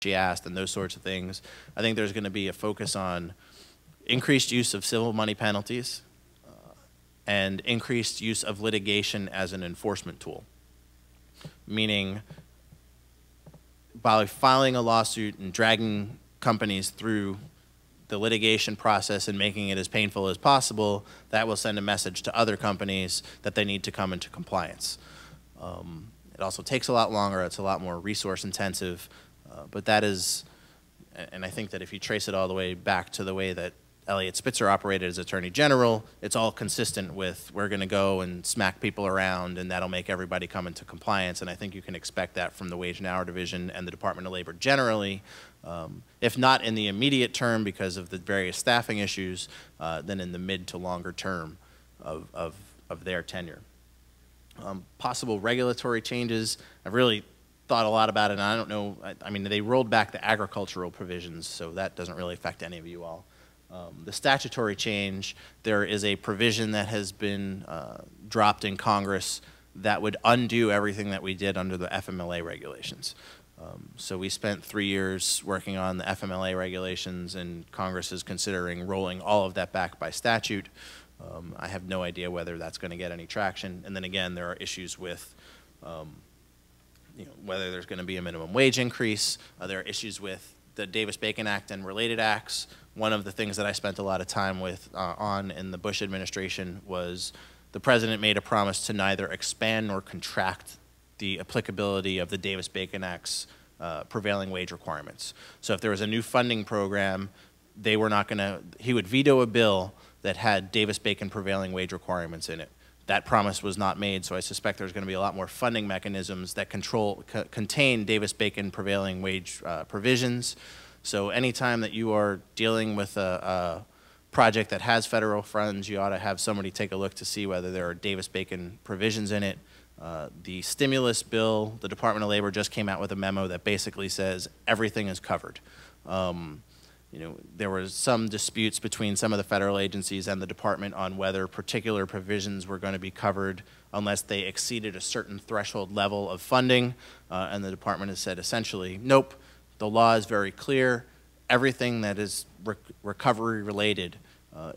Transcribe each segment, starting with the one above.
she asked and those sorts of things. I think there's going to be a focus on increased use of civil money penalties and increased use of litigation as an enforcement tool. Meaning, by filing a lawsuit and dragging companies through the litigation process and making it as painful as possible, that will send a message to other companies that they need to come into compliance. It also takes a lot longer, it's a lot more resource intensive, but that is, and I think that if you trace it all the way back to the way that Eliot Spitzer operated as Attorney General, it's all consistent with we're going to go and smack people around and that'll make everybody come into compliance, and I think you can expect that from the Wage and Hour Division and the Department of Labor generally, if not in the immediate term because of the various staffing issues, then in the mid to longer term of their tenure. Possible regulatory changes, I've really thought a lot about it, and I don't know, I mean, they rolled back the agricultural provisions, so that doesn't really affect any of you all. The statutory change, there is a provision that has been dropped in Congress that would undo everything that we did under the FMLA regulations. So we spent 3 years working on the FMLA regulations, and Congress is considering rolling all of that back by statute. I have no idea whether that's going to get any traction. And then again, there are issues with whether there's going to be a minimum wage increase. There are issues with the Davis-Bacon Act and related acts. One of the things that I spent a lot of time with on in the Bush administration was the president made a promise to neither expand nor contract the applicability of the Davis-Bacon Act's prevailing wage requirements. So if there was a new funding program, they were not going to, he would veto a bill that had Davis-Bacon prevailing wage requirements in it. That promise was not made, so I suspect there's going to be a lot more funding mechanisms that contain Davis-Bacon prevailing wage provisions. So anytime that you are dealing with a project that has federal funds, you ought to have somebody take a look to see whether there are Davis-Bacon provisions in it. The stimulus bill, the Department of Labor just came out with a memo that basically says everything is covered. There were some disputes between some of the federal agencies and the department on whether particular provisions were going to be covered unless they exceeded a certain threshold level of funding, and the department has said essentially, nope, the law is very clear. Everything that is recovery related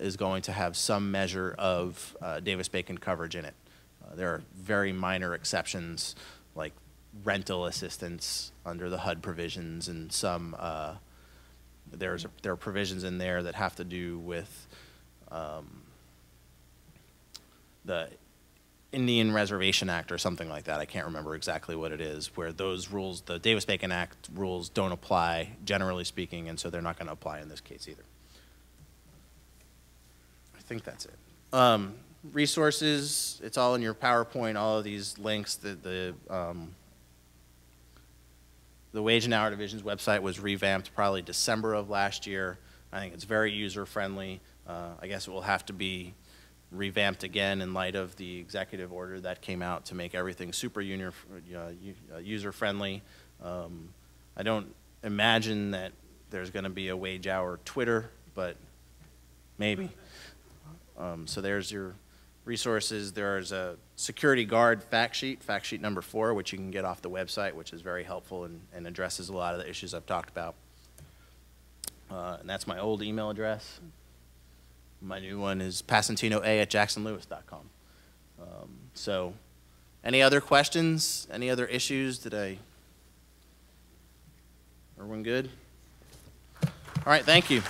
is going to have some measure of Davis-Bacon coverage in it. There are very minor exceptions like rental assistance under the HUD provisions, and some there are provisions in there that have to do with the Indian Reservation Act or something like that. I can't remember exactly what it is, where those rules, the Davis-Bacon Act rules, don't apply, generally speaking, and so they're not going to apply in this case either. I think that's it. Resources, it's all in your PowerPoint, all of these links. The Wage and Hour Division's website was revamped probably December of last year. I think it's very user-friendly. I guess it will have to be revamped again in light of the executive order that came out to make everything super user-friendly. I don't imagine that there's going to be a wage hour Twitter, but maybe. So there's your resources. There's a security guard fact sheet number 4, which you can get off the website, which is very helpful and addresses a lot of the issues I've talked about. And that's my old email address. My new one is passantinoa@jacksonlewis.com. So any other questions? Any other issues? Everyone good? All right, thank you.